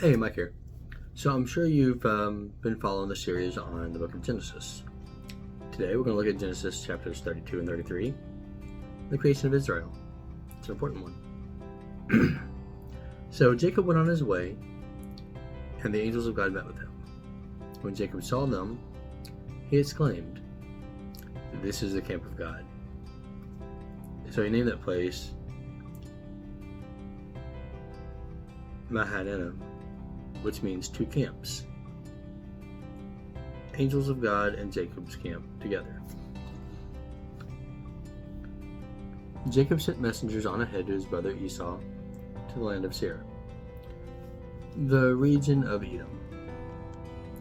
Hey, Mike here. So I'm sure you've been following the series on the book of Genesis. Today we're going to look at Genesis chapters 32 and 33, the creation of Israel. It's an important one. So Jacob went on his way, and the angels of God met with him. When Jacob saw them, he exclaimed, "This is the camp of God." So he named that place Mahanaim, which means two camps. Angels of God and Jacob's camp together. Jacob sent messengers on ahead to his brother Esau to the land of Seir, the region of Edom.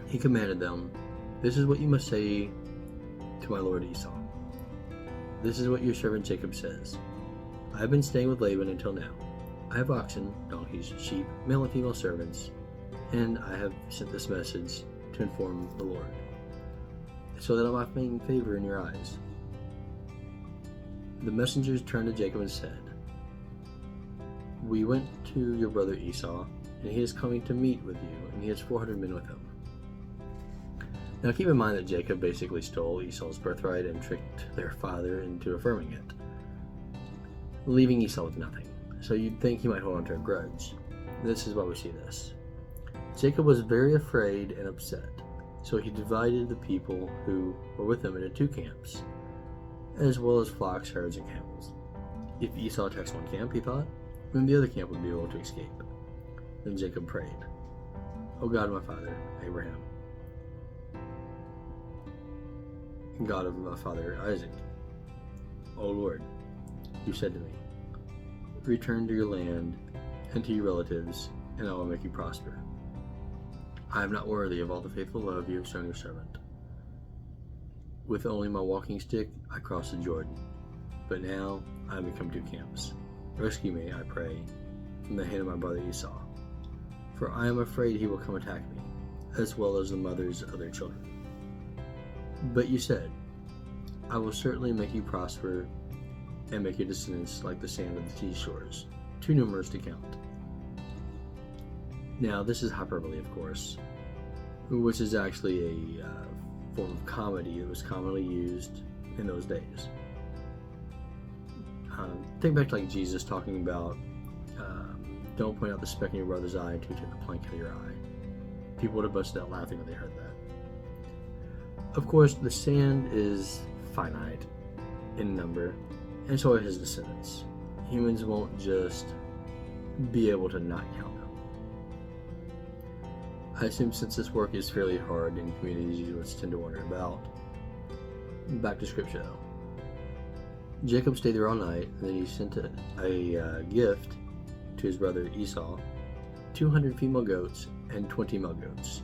He commanded them, "This is what you must say to my lord Esau. This is what your servant Jacob says. I have been staying with Laban until now. I have oxen, donkeys, sheep, male and female servants, and I have sent this message to inform the Lord, so that I might find favor in your eyes." The messengers turned to Jacob and said, "We went to your brother Esau, and he is coming to meet with you, and he has 400 men with him." Now keep in mind that Jacob basically stole Esau's birthright and tricked their father into affirming it, leaving Esau with nothing. So you'd think he might hold on to a grudge. This is why we see this. Jacob was very afraid and upset, so he divided the people who were with him into two camps, as well as flocks, herds, and camels. If Esau attacks one camp, he thought, then the other camp would be able to escape. Then Jacob prayed, "O God, my father, Abraham, God of my father Isaac, O Lord, you said to me, 'Return to your land and to your relatives, and I will make you prosper.' I am not worthy of all the faithful love you have shown your servant. With only my walking stick, I crossed the Jordan, but now I have become two camps. Rescue me, I pray, from the hand of my brother Esau, for I am afraid he will come attack me, as well as the mothers of their children. But you said, 'I will certainly make you prosper and make your descendants like the sand of the seashores, too numerous to count.'" Now, this is hyperbole, of course, which is actually a form of comedy that was commonly used in those days. Think back to like Jesus talking about, "Don't point out the speck in your brother's eye until you take the plank out of your eye." People would have busted out laughing when they heard that. Of course, the sand is finite in number, and so are his descendants. Humans won't just be able to not count them. I assume since this work is fairly hard in communities you would tend to wonder about. Back to scripture though. Jacob stayed there all night, and then he sent a gift to his brother Esau, 200 female goats and 20 male goats,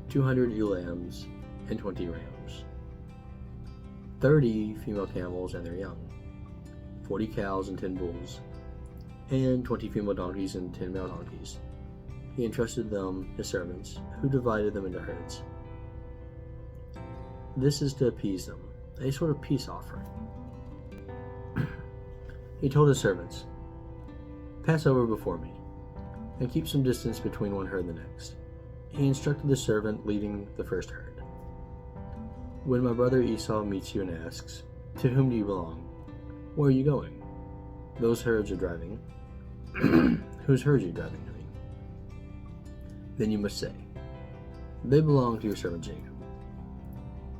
200 ewe lambs and 20 rams, 30 female camels and their young, 40 cows and 10 bulls, and 20 female donkeys and 10 male donkeys. He entrusted them his servants, who divided them into herds. This is to appease them, a sort of peace offering. He told his servants, "Pass over before me, and keep some distance between one herd and the next." He instructed the servant leading the first herd. "When my brother Esau meets you and asks, 'To whom do you belong?' Where are you going?' Those herds are driving." "Whose herds are you driving to me?" Then you must say, 'They belong to your servant Jacob.'"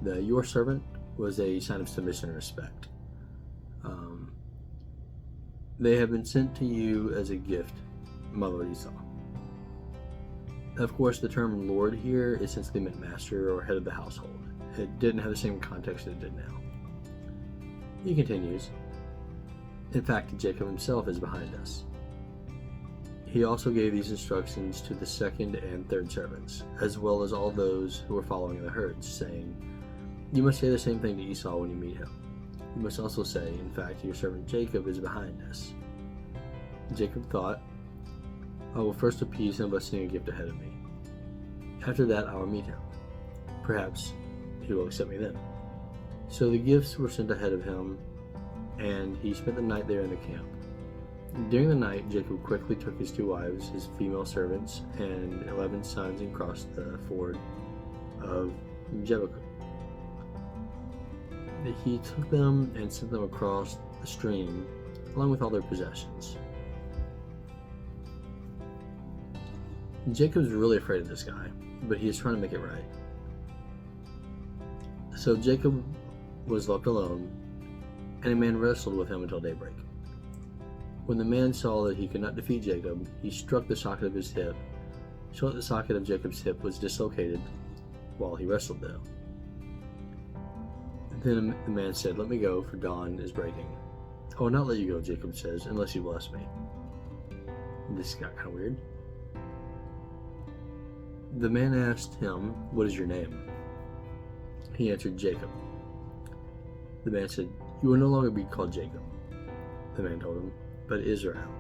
The "your servant" was a sign of submission and respect. "They have been sent to you as a gift, my lord Esau." Of course, the term "lord" here essentially meant master or head of the household. It didn't have the same context that it did now. He continues, "In fact, Jacob himself is behind us." He also gave these instructions to the second and third servants, as well as all those who were following the herds, saying, "You must say the same thing to Esau when you meet him. You must also say, 'In fact, your servant Jacob is behind us.'" Jacob thought, "I will first appease him by sending a gift ahead of me. After that, I will meet him. Perhaps he will accept me then." So the gifts were sent ahead of him, and he spent the night there in the camp. During the night, Jacob quickly took his 2 wives, his female servants, and 11 sons and crossed the ford of Jabbok. He took them and sent them across the stream, along with all their possessions. Jacob's really afraid of this guy, but he is trying to make it right. So Jacob was left alone, and a man wrestled with him until daybreak. When the man saw that he could not defeat Jacob, he struck the socket of his hip, so that the socket of Jacob's hip was dislocated while he wrestled there. Then the man said, "Let me go, for dawn is breaking." "I will not let you go," Jacob says, "unless you bless me." This got kind of weird. The man asked him, "What is your name?" He answered, "Jacob." The man said, "You will no longer be called Jacob," the man told him, "but Israel,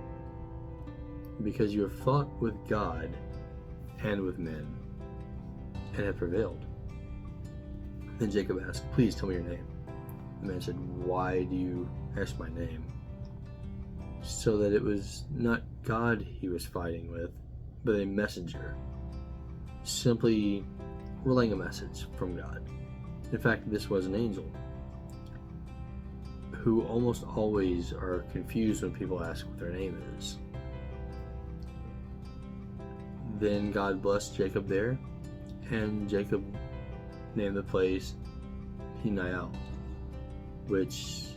because you have fought with God and with men, and have prevailed." Then Jacob asked, "Please tell me your name." The man said, "Why do you ask my name?" So that it was not God he was fighting with, but a messenger, simply relaying a message from God. In fact, this was an angel, who almost always are confused when people ask what their name is. Then God blessed Jacob there, and Jacob named the place Peniel, which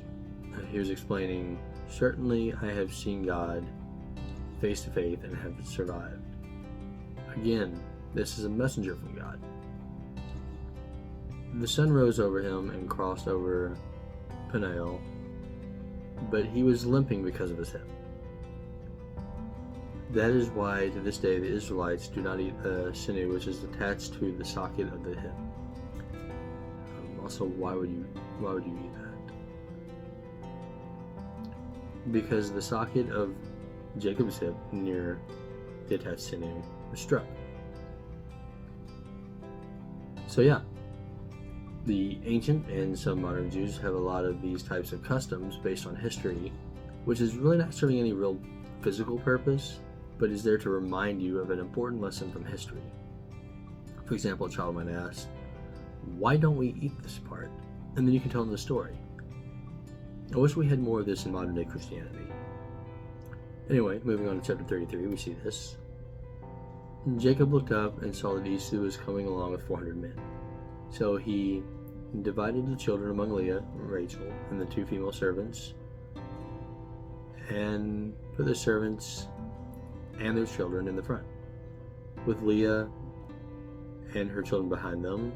he was explaining, "Certainly I have seen God face to face and have survived." Again, this is a messenger from God. The sun rose over him and crossed over Peniel, but he was limping because of his hip. That is why to this day the Israelites do not eat the sinew which is attached to the socket of the hip. Also, why would you eat that? Because the socket of Jacob's hip near the attached sinew was struck. So yeah, the ancient and some modern Jews have a lot of these types of customs based on history, which is really not serving any real physical purpose, but is there to remind you of an important lesson from history. For example, a child might ask, "Why don't we eat this part?" And then you can tell them the story. I wish we had more of this in modern day Christianity. Anyway, moving on to chapter 33, we see this. Jacob looked up and saw that Esau was coming along with 400 men. So he divided the children among Leah, Rachel, and the 2 female servants, and put the servants and their children in the front, with Leah and her children behind them,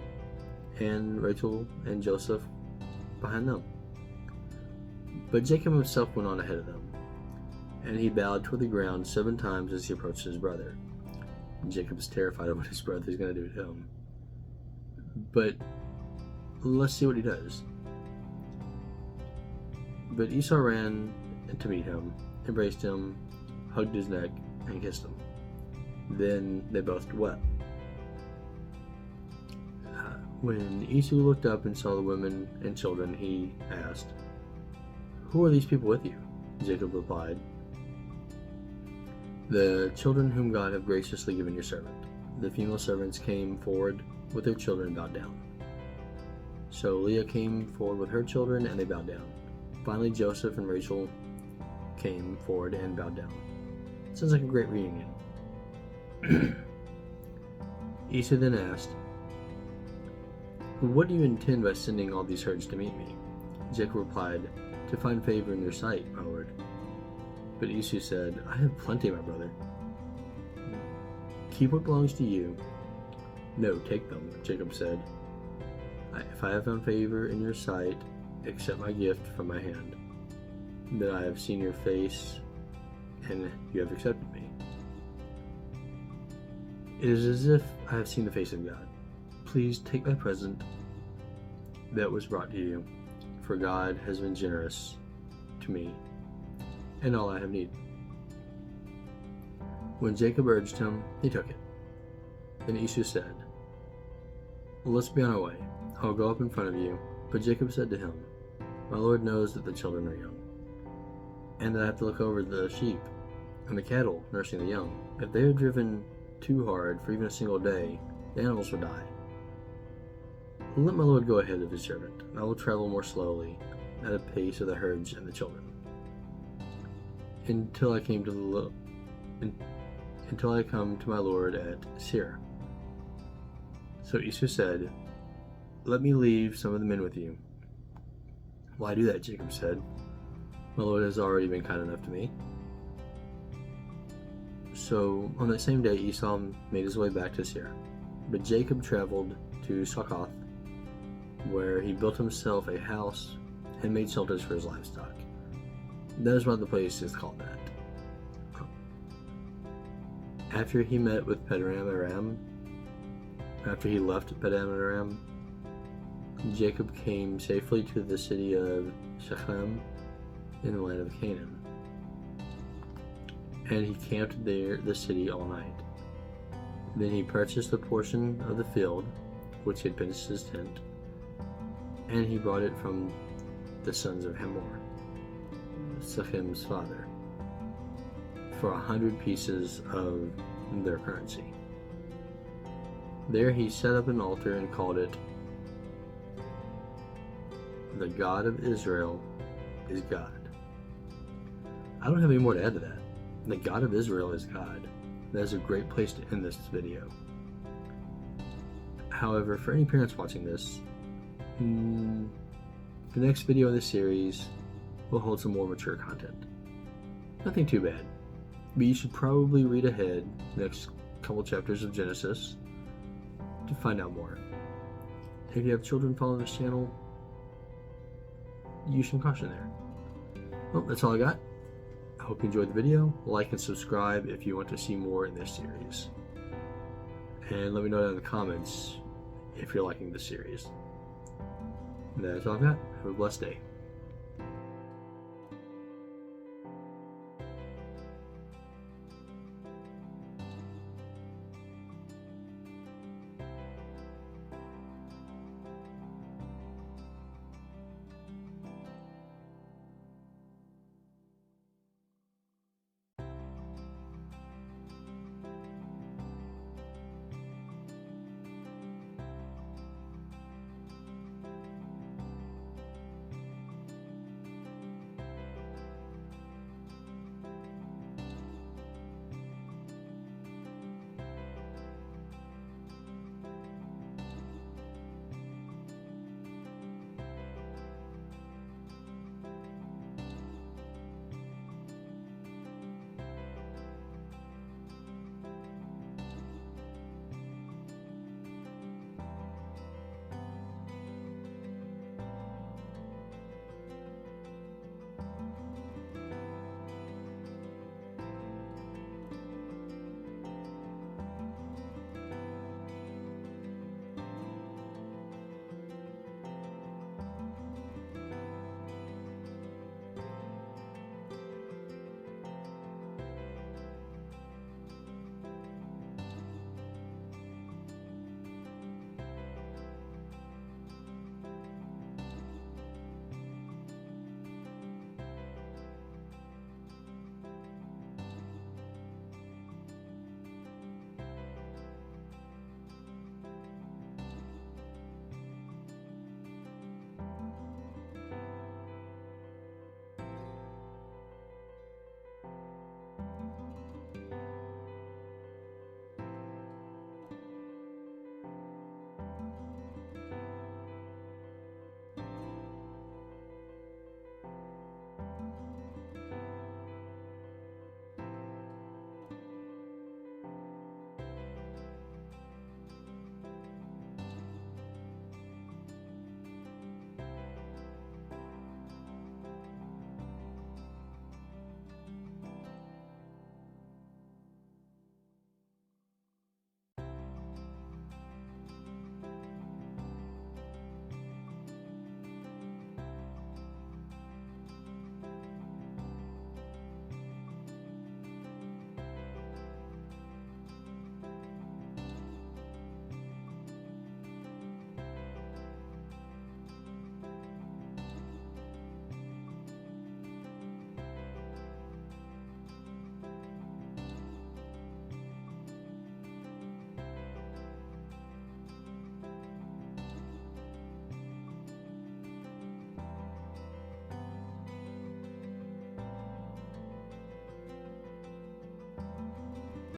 and Rachel and Joseph behind them. But Jacob himself went on ahead of them, and he bowed toward the ground 7 times as he approached his brother. Jacob is terrified of what his brother is going to do to him. But let's see what he does. But Esau ran to meet him, embraced him, hugged his neck, and kissed him. Then they both wept. When Esau looked up and saw the women and children, he asked, "Who are these people with you?" Jacob replied, "The children whom God have graciously given your servant." The female servants came forward with their children and bowed down. So Leah came forward with her children and they bowed down. Finally, Joseph and Rachel came forward and bowed down. Sounds like a great reunion. Esau then asked, "What do you intend by sending all these herds to meet me?" Jacob replied, "To find favor in your sight, my lord." But Esau said, "I have plenty, my brother. Keep what belongs to you." "No, take them," Jacob said. "If I have found favor in your sight, accept my gift from my hand. Then I have seen your face, and you have accepted me. It is as if I have seen the face of God. Please take my present that was brought to you, for God has been generous to me, and all I have need." When Jacob urged him, he took it. Then Esau said, "Let's be on our way. I will go up in front of you." But Jacob said to him, "My Lord knows that the children are young." and that I have to look over the sheep and the cattle nursing the young. If they are driven too hard for even a single day, the animals will die. Let my Lord go ahead of his servant, and I will travel more slowly, at a pace of the herds and the children, until I come to my Lord at Seir. So Esau said, "Let me leave some of the men with you." "Why do that?" Jacob said. "My Lord has already been kind enough to me." So on that same day, Esau made his way back to Seir. But Jacob traveled to Succoth, where he built himself a house and made shelters for his livestock. That is why the place is called that. After he met with after he left Padan Aram, Jacob came safely to the city of Shechem in the land of Canaan, and he camped there the city all night. Then he purchased a portion of the field which had been his tent, and he brought it from the sons of Hamor, Shechem's father, for 100 pieces of their currency. There he set up an altar and called it, "The God of Israel is God." I don't have any more to add to that. The God of Israel is God. That is a great place to end this video. However, for any parents watching this, the next video in this series will hold some more mature content. Nothing too bad, but you should probably read ahead the next couple chapters of Genesis to find out more. If you have children following this channel, use some caution there. Well, that's all I got. I hope you enjoyed the video. Like and subscribe if you want to see more in this series. And let me know down in the comments if you're liking this series. That's all I've got. Have a blessed day.